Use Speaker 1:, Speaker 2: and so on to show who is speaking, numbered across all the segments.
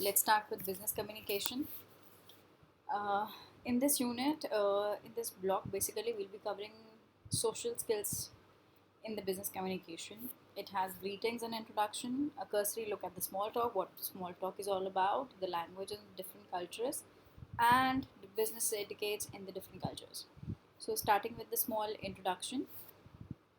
Speaker 1: Let's start with business communication. Uh, in this unit, in this block, basically, we'll be covering social skills in the business communication. It has greetings and introduction, a cursory look at the small talk, what small talk is all about, the languages in different cultures, and the business etiquettes in the different cultures. So, starting with the small introduction,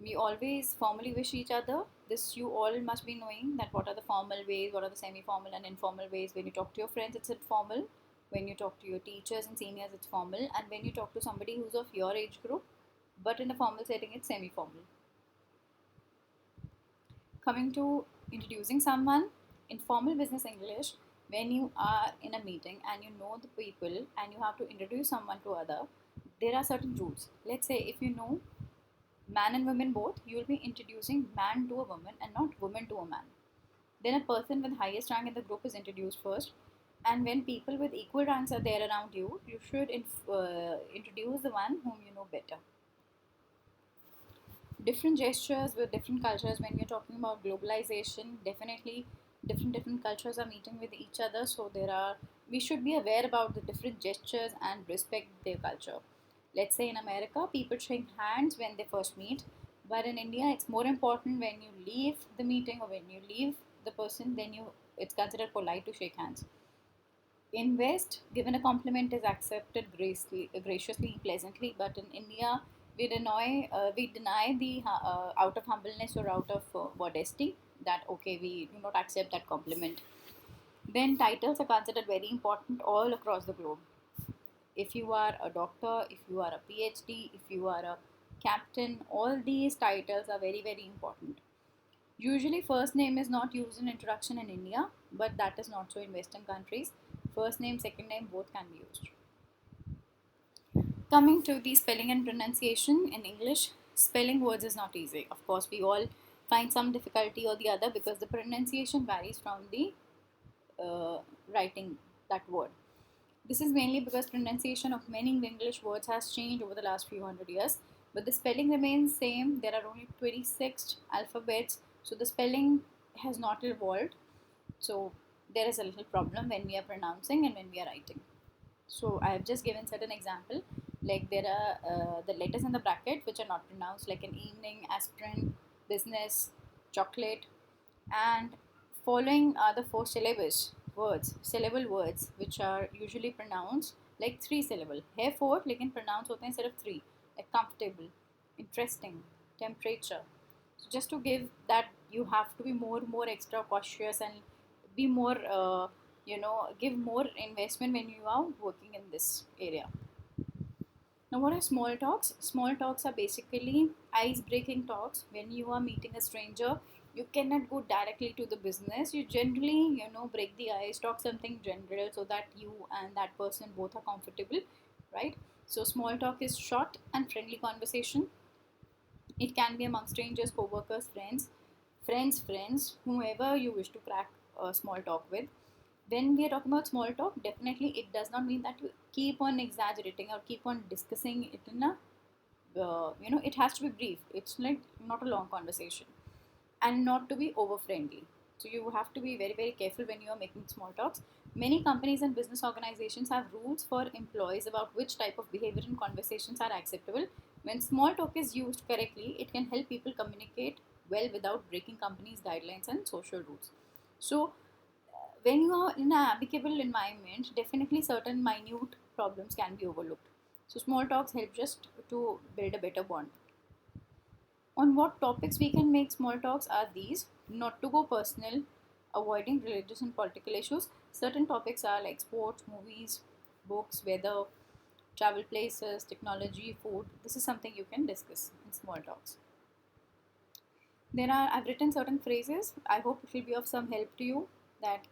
Speaker 1: we always formally wish each other. This you all must be knowing that what are the formal ways, what are the semi-formal and informal ways. When you talk to your friends, it's informal. When you talk to your teachers and seniors, it's formal. And when you talk to somebody who's of your age group, but in a formal setting, it's semi-formal. Coming to introducing someone, in formal business English, when you are in a meeting and you know the people and you have to introduce someone to other, there are certain rules. Let's say if you know man and women both, you will be introducing man to a woman and not woman to a man. Then a person with highest rank in the group is introduced first. And when people with equal ranks are there around you, you should introduce the one whom you know better. Different gestures with different cultures. When we're talking about globalization, definitely different cultures are meeting with each other. So we should be aware about the different gestures and respect their culture. Let's say in America, people shake hands when they first meet, but in India, it's more important when you leave the meeting or when you leave the person, then you it's considered polite to shake hands. In West, given a compliment is accepted graciously, pleasantly, but in India, we deny the out of humbleness or out of modesty that okay, we do not accept that compliment. Then titles are considered very important all across the globe. If you are a doctor, if you are a PhD, if you are a captain, all these titles are very important. Usually, first name is not used in introduction in India, but that is not so in Western countries. First name, second name, both can be used. Coming to the spelling and pronunciation in English, spelling words is not easy. Of course, we all find some difficulty or the other because the pronunciation varies from the uh, writing that word. This is mainly because pronunciation of many English words has changed over the last few hundred years, but the spelling remains same. There are only 26 alphabets, so the spelling has not evolved. So there is a little problem when we are pronouncing and when we are writing. So I have just given certain example. Like there are the letters in the bracket which are not pronounced, like an evening, aspirin, business, chocolate, and following are the four syllable words which are usually pronounced like three syllable. Here four, लेकिन pronounce होते हैं instead of three, like comfortable, interesting, temperature. So just to give that, you have to be more extra cautious and be more give more investment when you are working in this area. Now, what are small talks? Small talks are basically ice breaking talks. When you are meeting a stranger, you cannot go directly to the business. You generally, break the ice, talk something general so that you and that person both are comfortable, right? So, small talk is short and friendly conversation. It can be among strangers, co workers, friends, whoever you wish to crack a small talk with. When we are talking about small talk, definitely it does not mean that you keep on exaggerating or keep on discussing it in a it has to be brief. It's like not a long conversation and not to be over friendly. So you have to be very careful when you are making small talks. Many companies and business organizations have rules for employees about which type of behavior and conversations are acceptable. When small talk is used correctly, it can help people communicate well without breaking companies guidelines and social rules. So when you are in an amicable environment, definitely certain minute problems can be overlooked. So small talks help just to build a better bond. On what topics we can make small talks are these: not to go personal, avoiding religious and political issues. Certain topics are like sports, movies, books, weather, travel places, technology, food. This is something you can discuss in small talks. I've written certain phrases. I hope it will be of some help to you, that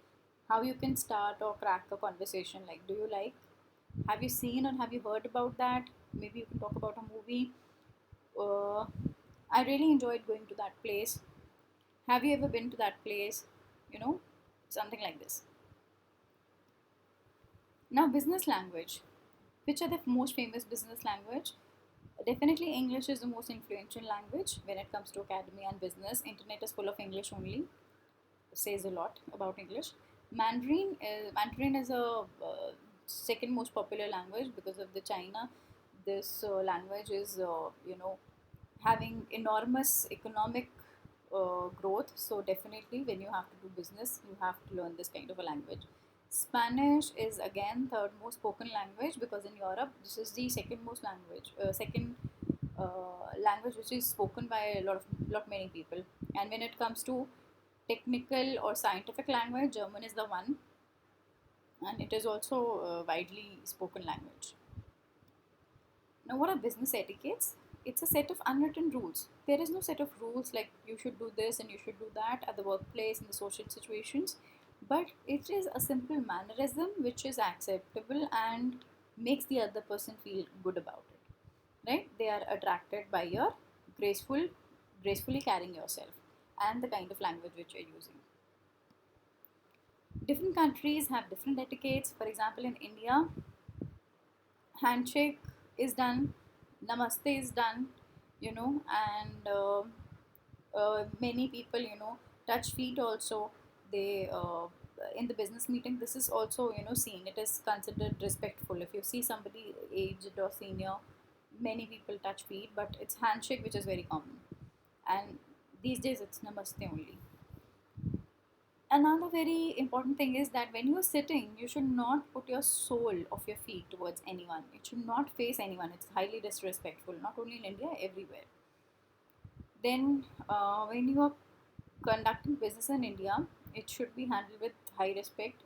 Speaker 1: how you can start or crack a conversation. Like, do you like, have you seen or have you heard about that? Maybe you can talk about a movie. Uh, I really enjoyed going to that place. Have you ever been to that place? You know, something like this. Now, business language. Which are the most famous business language? Definitely, English is the most influential language when it comes to academy and business. Internet is full of English only. Says a lot about English. Mandarin is a second most popular language because of the China. This language is having enormous economic growth. So definitely, when you have to do business, you have to learn this kind of a language. Spanish is again third most spoken language because in Europe this is the second most second language which is spoken by a lot many people. And when it comes to technical or scientific language, German is the one, and it is also a widely spoken language. Now, what are business etiquettes? It's a set of unwritten rules. There is no set of rules like you should do this and you should do that at the workplace in the social situations, but it is a simple mannerism which is acceptable and makes the other person feel good about it. Right? They are attracted by your graceful, gracefully carrying yourself and the kind of language which you're using. Different countries have different etiquettes. For example, in India, handshake is done, namaste is done, and many people, touch feet also. They in the business meeting, this is also seen. It is considered respectful. If you see somebody aged or senior, many people touch feet, but it's handshake which is very common. And these days it's namaste only. Another very important thing is that when you're sitting, you should not put your sole of your feet towards anyone. It should not face anyone. It's highly disrespectful, not only in India, everywhere. Then, when you are conducting business in India, it should be handled with high respect.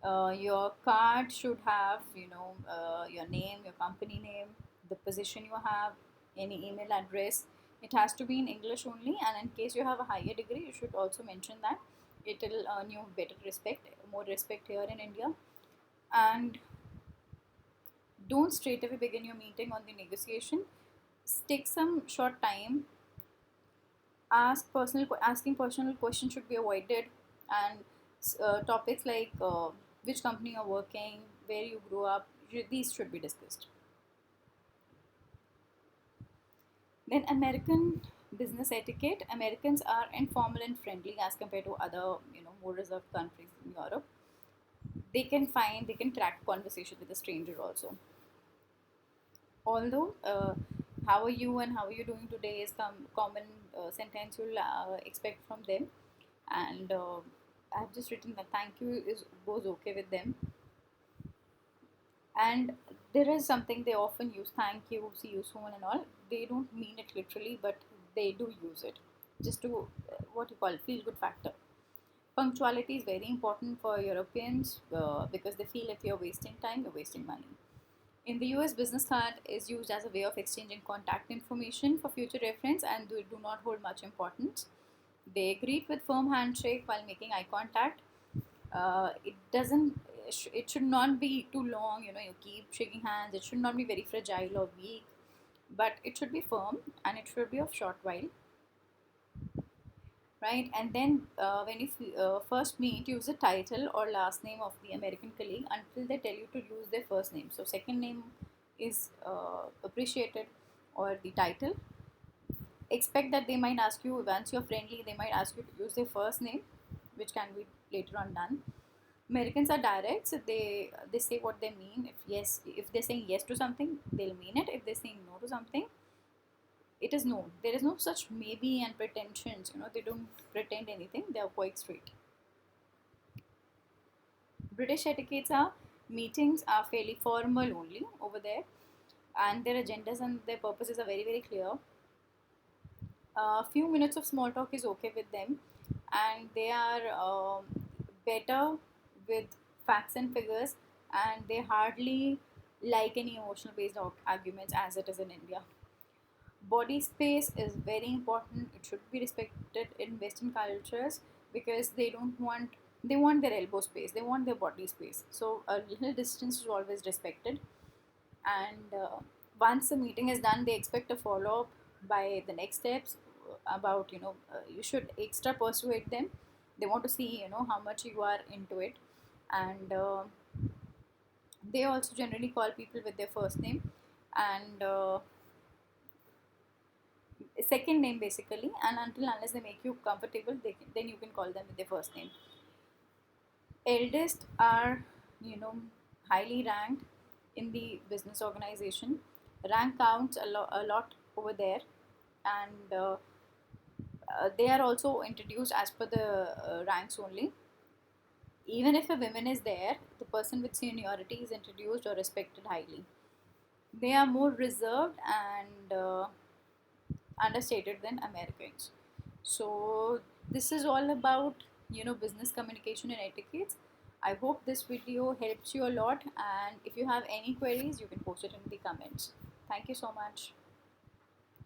Speaker 1: Your card should have, your name, your company name, the position you have, any email address. It has to be in English only, and in case you have a higher degree, you should also mention that. It will earn you better respect, more respect here in India. And don't straight away begin your meeting on the negotiation. Take some short time. Asking personal questions should be avoided, and topics like which company you're working, where you grew up, these should be discussed. Then American business etiquette. Americans are informal and friendly as compared to other, more reserved countries in Europe. They can crack conversation with a stranger also. Although how are you and how are you doing today is some common sentence you'll expect from them, and I've just written that thank you is goes okay with them. And there is something they often use, thank you, see you soon and all. They don't mean it literally, but they do use it just to what you call feel good factor. Punctuality is very important for Europeans because they feel if you're wasting time, you're wasting money. In the US, business card is used as a way of exchanging contact information for future reference, and they do not hold much importance. They greet with firm handshake while making eye contact. It doesn't. It should not be too long. You keep shaking hands. It should not be very fragile or weak, but it should be firm and it should be of short while, right? And then when you first meet, use the title or last name of the American colleague until they tell you to use their first name. So second name is appreciated, or the title. Expect that they might ask you, once you're friendly, they might ask you to use their first name, which can be later on done. Americans are direct, so they say what they mean. If they're saying yes to something, they'll mean it. If they're saying no to something, it is no. There is no such maybe and pretensions. They don't pretend anything. They are quite straight. British etiquettes are meetings are fairly formal only over there, and their agendas and their purposes are very very clear. A few minutes of small talk is okay with them, and they are better with facts and figures, and they hardly like any emotional based arguments as it is in India. Body space is very important. It should be respected in Western cultures because they want their elbow space, they want their body space, so a little distance is always respected. And once the meeting is done, they expect a follow up by the next steps about you should extra persuade them. They want to see how much you are into it. And they also generally call people with their first name and second name basically, and until unless they make you comfortable, then you can call them with their first name. Eldest are, you know, highly ranked in the business organization. Rank counts a lot over there, and they are also introduced as per the ranks only. Even if a woman is there, the person with seniority is introduced or respected highly. They are more reserved and understated than Americans. So this is all about, business communication and etiquettes. I hope this video helps you a lot, and if you have any queries, you can post it in the comments. Thank you so much.